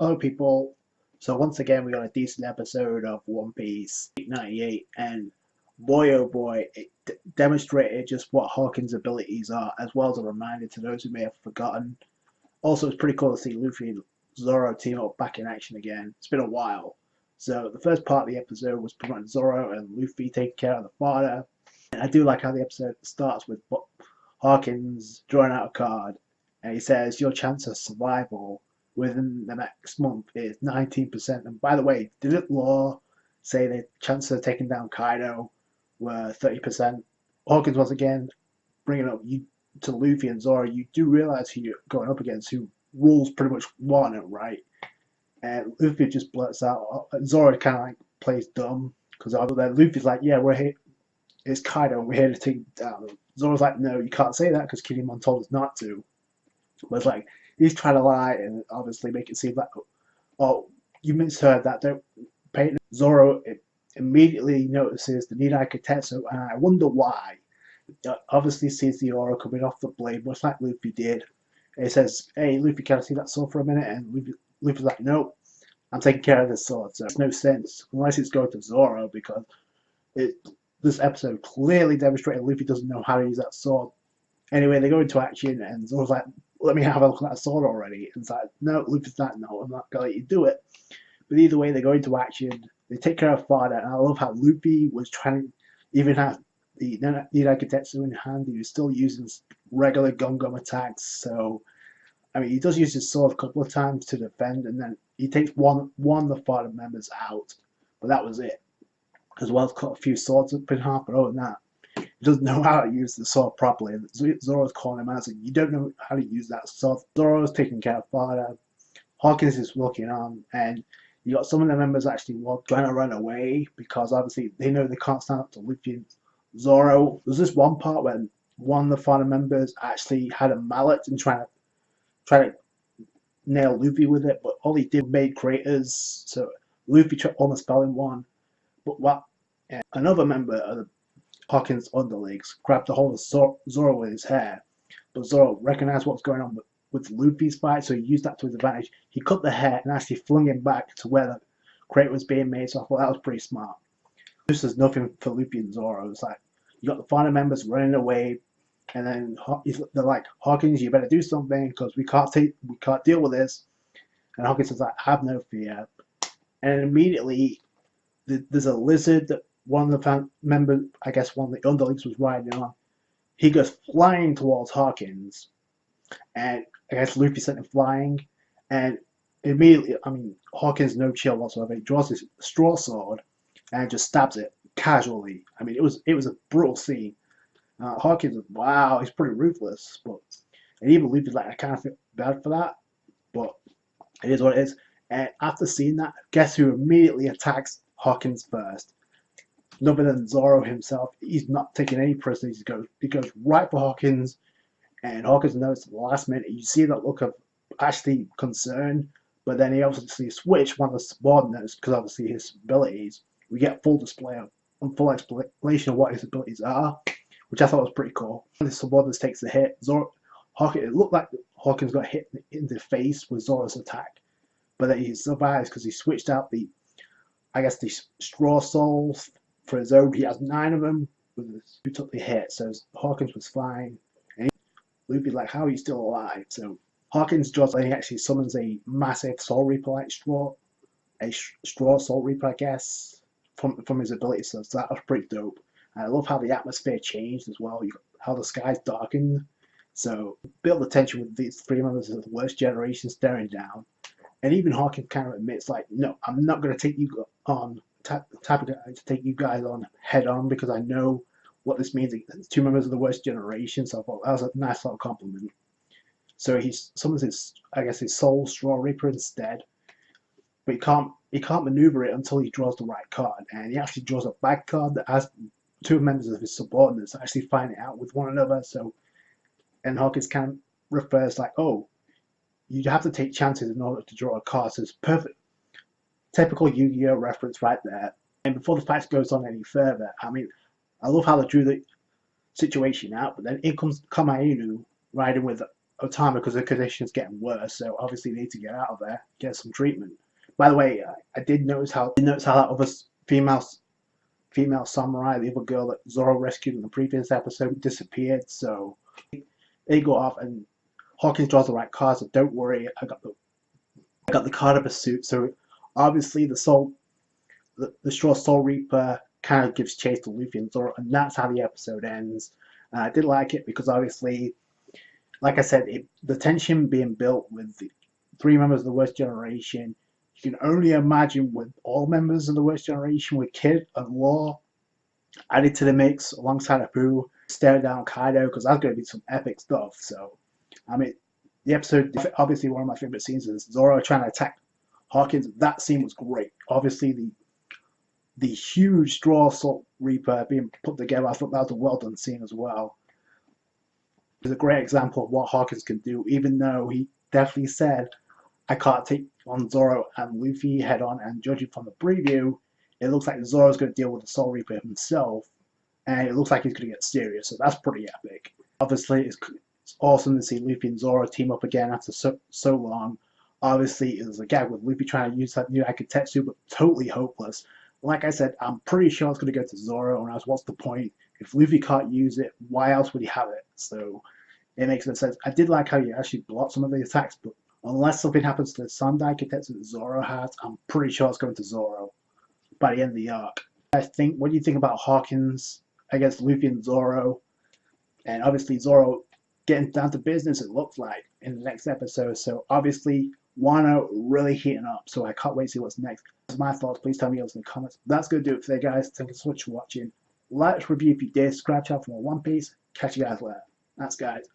Hello people, so once again we got a decent episode of One Piece 98, and boy oh boy, it demonstrated just what Hawkins' abilities are, as well as a reminder to those who may have forgotten. Also, it's pretty cool to see Luffy and Zoro team up back in action again. It's been a while. So the first part of the episode was pretty much Zoro and Luffy taking care of the father. And I do like how the episode starts with Hawkins drawing out a card, and he says, "Your chance of survival within the next month is 19%. And by the way, didn't Law say the chances of taking down Kaido were 30%? Hawkins once again bringing up you to Luffy and Zoro. You do realize who you're going up against, who rules pretty much Wano, right? And Luffy just blurts out. Zoro kind of like plays dumb because Luffy's like, "Yeah, we're here. It's Kaido. We're here to take him down." Zoro's like, "No, you can't say that because Kinemon told us not to." But it's like he's trying to lie and obviously make it seem like, "Oh, you misheard that. Don't pay it." Zoro immediately notices the Nidai Katetsu, and I wonder why. Obviously sees the aura coming off the blade, much like Luffy did. And he says, "Hey, Luffy, can I see that sword for a minute?" And Luffy's like, "No, I'm taking care of this sword." So it makes no sense unless it's going to Zoro, because this episode clearly demonstrated Luffy doesn't know how to use that sword. Anyway, they go into action, and Zoro's like, "Let me have a look at that sword already." And it's like, "No," Luffy's like, "No, I'm not going to let you do it." But either way, they go into action. They take care of Fada, and I love how Luffy was trying to even have the Nidai Katetsu in hand. He was still using regular Gum attacks. So, I mean, he does use his sword a couple of times to defend, and then he takes one of the Fada members out. But that was it. As well as cut a few swords up in half, but other than that, he doesn't know how to use the sword properly. And Zoro's calling him out saying, "You don't know how to use that sword." Zoro's taking care of Fada. Hawkins is looking on, and you got some of the members actually trying to run away because obviously they know they can't stand up to Luffy and Zoro. There's this one part when one of the Fada members actually had a mallet and trying to nail Luffy with it, but all he did made craters. So Luffy almost fell in one. But what? Another member of the Hawkins' underlings grabbed a hold of Zoro with his hair, but Zoro recognized what was going on with Luffy's fight, so he used that to his advantage. He cut the hair and actually flung him back to where the crate was being made, so I thought that was pretty smart. This is nothing for Luffy and Zoro. It's like, you got the final members running away, and then they're like, "Hawkins, you better do something because we can't deal with this." And Hawkins is like, "Have no fear." And immediately there's a lizard that one of the members, I guess one of the underlings, was riding on. He goes flying towards Hawkins, and I guess Luffy sent him flying, and immediately, I mean, Hawkins no chill whatsoever. He draws his straw sword and just stabs it casually. I mean, it was a brutal scene. Hawkins, wow, he's pretty ruthless, and even Luffy's like, "I kind of feel bad for that, but it is what it is." And after seeing that, guess who immediately attacks Hawkins first? None other than Zoro himself. He's not taking any prisoners. He goes right for Hawkins, and Hawkins knows at the last minute. You see that look of actually concern, but then he obviously switched one of the subordinates because obviously his abilities. We get full display and full explanation of what his abilities are, which I thought was pretty cool. One of the subordinates takes the hit. Hawkins, it looked like Hawkins got hit in the face with Zoro's attack, but then he survives because he switched out the straw souls for his own. He has 9 of them who took the hit, so Hawkins was fine. And Luffy's like, "How are you still alive?" So Hawkins draws, and he actually summons a massive Soul Reaper like straw Soul Reaper, I guess, from his ability. So that was pretty dope. And I love how the atmosphere changed as well. How the skies darkened. So build the tension with these 3 members of the worst generation staring down. And even Hawkins kind of admits, like, "No, I'm not going to take you on, type of guy to take you guys on head on, because I know what this means. It's 2 members of the worst generation." So I thought that was a nice little compliment. So he summons his Soul Straw Reaper instead, but he can't maneuver it until he draws the right card, and he actually draws a bad card that has 2 members of his subordinates actually find it out with one another. So, and Hawkins kind of refers like, "Oh, you have to take chances in order to draw a card." So it's perfect, typical Yu-Gi-Oh reference right there. And before the fight goes on any further, I mean, I love how they drew the situation out, but then in comes Kamainu riding with of time because the condition's getting worse. So obviously they need to get out of there, get some treatment. By the way, I did notice how that other female samurai, the other girl that Zoro rescued in the previous episode, disappeared. So they go off, and Hawkins draws the right card. So don't worry, I got the card of pursuit. So obviously the Straw Soul Reaper kind of gives chase to Luffy and Zoro, and that's how the episode ends. I did like it because obviously, like I said, the tension being built with the 3 members of the Worst Generation. You can only imagine with all members of the Worst Generation, with Kid and Law added to the mix alongside Apu, staring down Kaido, because that's going to be some epic stuff. So, I mean, the episode, obviously one of my favorite scenes is Zoro trying to attack Hawkins. That scene was great. Obviously, the huge Straw Salt Reaper being put together, I thought that was a well done scene as well. It's a great example of what Hawkins can do, even though he definitely said, I can't take on Zoro and Luffy head on, and judging from the preview, it looks like Zoro's going to deal with the Soul Reaper himself, and it looks like he's going to get serious, so that's pretty epic. Obviously, it's awesome to see Luffy and Zoro team up again after so long. Obviously, it was a gag with Luffy trying to use that new Akitetsu, but totally hopeless. Like I said, I'm pretty sure it's going to go to Zoro, and what's the point? If Luffy can't use it, why else would he have it? So it makes no sense. I did like how he actually blocked some of the attacks, but unless something happens to the Sandai Akitetsu that Zoro has, I'm pretty sure it's going to Zoro by the end of the arc. What do you think about Hawkins against Luffy and Zoro? And obviously Zoro getting down to business, it looks like, in the next episode. So obviously Wano really heating up, so I can't wait to see what's next. That's my thoughts. Please tell me yours in the comments. That's going to do it for today, guys. Thank you so much for watching. Like, review if you did. Subscribe to for more One Piece. Catch you guys later. That's guys.